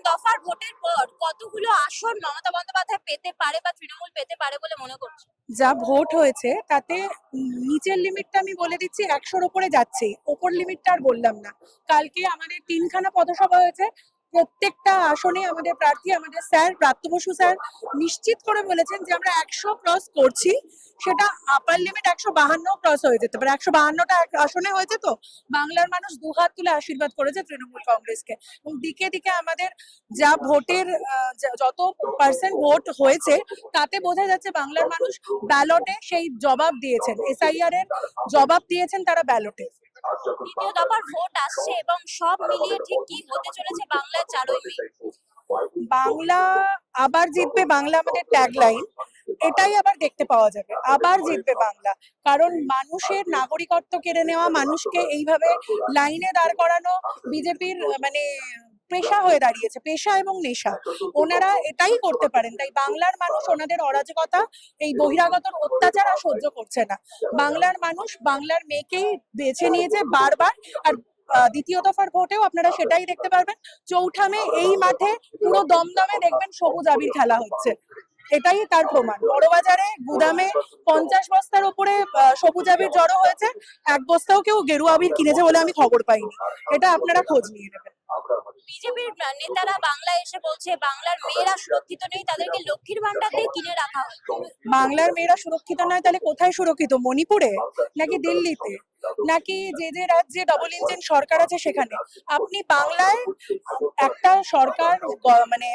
দফার ভোটের পর কতগুলো আসন মমতা বন্দ্যোপাধ্যায় পেতে পারে বা তৃণমূল পেতে পারে বলে মনে করছো? যা ভোট হয়েছে তাতে নিচের লিমিটটা আমি বলে দিচ্ছি 100-র উপরে যাচ্ছে, ওপর লিমিটটা আর বললাম না। কালকে আমাদের 3খানা পথসভা হয়েছে, প্রত্যেকটা আসনে আমাদের প্রার্থী, আমাদের স্যার ব্রাত্য বসু স্যার নিশ্চিত করে বলেছেন যে আমরা 100 ক্রস করছি। সেটা আপার লিমিট 152 ক্রস হয়ে যেতে পারে। 152টা আসনে হয়েছে, তো বাংলার মানুষ দুহাত তুলে আশীর্বাদ করেছে তৃণমূল কংগ্রেসকে। এবং দিকে দিকে আমাদের যা ভোটের যত পার্সেন্ট ভোট হয়েছে তাতে বোঝা যাচ্ছে বাংলার মানুষ ব্যালটে সেই জবাব দিয়েছেন, এসআইআর এর জবাব দিয়েছেন তারা ব্যালটে। দ্বিতীয় দফার ভোট আসছে এবং সব মিলিয়ে ঠিক কি হতে চলেছে বাংলার 4ই মে? বাংলা আবার জিতবে, বাংলা আমাদের ট্যাগলাইন। এটাই আবার দেখতে পাওয়া যাবে, আবার জিতবে বাংলা। কারণ মানুষের নাগরিকত্ব কেড়ে নেওয়া, মানুষকে এইভাবে লাইনে দাঁড় করানো বিজেপির মানে পেশা হয়ে দাঁড়িয়েছে, পেশা এবং নেশা। ওনারা এটাই করতে পারেন, তাই বাংলার মানুষ ওনাদের অরাজকতা, এই বহিরাগতর অত্যাচার আর সহ্য করছে না। বাংলার মানুষ বাংলার মেয়েকেই বেছে নিয়েছে বারবার। আর দ্বিতীয় দফার ভোটেও আপনারা সেটাই দেখতে পারবেন। 4ঠা মে এই মাঠে পুরো দমদমে দেখবেন সবুজ আবির খেলা হচ্ছে, এটাই তার প্রমাণ। বড়বাজারে গুদামে 50 বস্তার উপরে সবুজ আবির জড়ো হয়েছে, 1 বস্তাও কেউ গেরুয়া আবির কিনেছে বলে আমি খবর পাইনি। এটা আপনারা খোঁজ নিয়ে নেবেন। বিজেপির নেতারা বাংলায় এসে বলছে বাংলার মেয়েরা সুরক্ষিত নেই, তাদেরকে লক্ষ্মীর ভান্ডার দিয়ে কিনে রাখা হয়েছে। বাংলার মেয়েরা সুরক্ষিত নয়, তাহলে কোথায় সুরক্ষিত? মণিপুরে নাকি দিল্লিতে নাকি যে রাজ্যে ডবল ইঞ্জিন সরকার আছে সেখানে? আপনি বাংলায় একটা সরকার মানে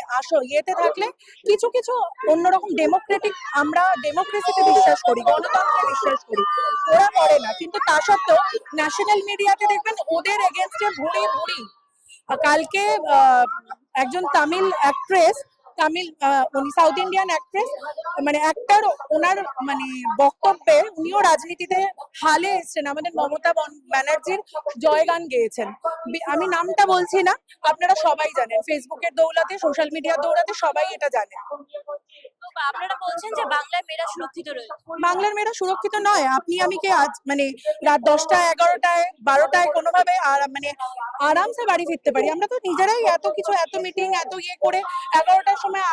ইয়েতে থাকলে কিছু কিছু অন্যরকম ডেমোক্রেটিক, আমরা ডেমোক্রেসিতে বিশ্বাস করি, গণতন্ত্রে বিশ্বাস করি, ওরা করে না। কিন্তু তা সত্ত্বেও ন্যাশনাল মিডিয়াতে দেখবেন ওদের এগেনস্টে ভুড়ি ভুড়ি। কালকে একজন তামিল অ্যাক্ট্রেস, তামিল উনি সাউথ ইন্ডিয়ান অ্যাক্ট্রেস, মানে অ্যাক্টর, ওনার মানে বক্তব্যে উনিও রাজনীতিতে হালে এসছেন, আমাদের মমতা ব্যানার্জির জয়গান গেয়েছেন। আমি নামটা বলছি না, আপনারা সবাই জানেন, ফেসবুকের দৌলতে, সোশ্যাল মিডিয়ার দৌলতে সবাই এটা জানে। তো আপনারা বলছেন যে বাংলার মেয়েরা সুরক্ষিত রয়েছে। বাংলার মেয়েরা সুরক্ষিত নয়। আপনি আমি কে আজ মানে রাত 10টায়, 11টায়, 12টায় কোনোভাবে মানে আরামসে বাড়ি ফিরতে পারি? আমরা তো নিজেরাই এত কিছু, এত মিটিং, এত ইয়ে করে 11টার সময়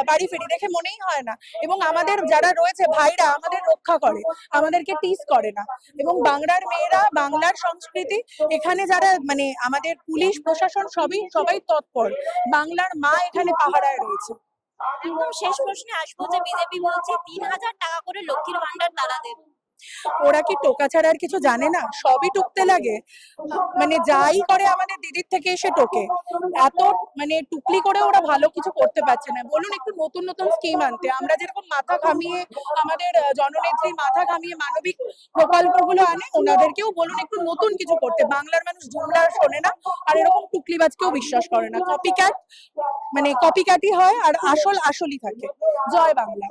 বাড়ি ফিরি, দেখে মনেই হয় না। এবং আমাদের যারা রয়েছে ভাইরা আমাদের রক্ষা করে, আমাদেরকে টিস করে না। এবং বাংলার মেয়েরা, বাংলার সংস্কৃতি, এখানে যারা মানে আমাদের পুলিশ প্রশাসন সবাই তৎপর। বাংলার মা এখানে পাহারায় রয়েছে। একদম শেষ প্রশ্নে আসবো যে বিজেপি বলছে 3000 টাকা করে লক্ষ্মীর ভান্ডার তারা দেবে। ওরা কি টোকা ছাড়া আর কিছু জানে না? সবই টুকতে লাগে, মানে যাই করে আমাদের দিদির থেকে এসে টোকে। এত মানে টুকলি করে ওরা ভালো কিছু করতে পারছে না। বলুন একটু নতুন নতুন স্কিম আনতে। আমরা যেরকম মাথা ঘামিয়ে, আমাদের জননেত্রী মাথা ঘামিয়ে মানবিক প্রকল্পগুলো আনে, ওনাদেরকেও বলুন একটু নতুন কিছু করতে। বাংলার মানুষ জুমলা শোনে না, আর এরকম টুকলিবাজকেও বিশ্বাস করে না। কপিক্যাট মানে কপিক্যাটই হয়, আর আসলই থাকে। জয় বাংলা।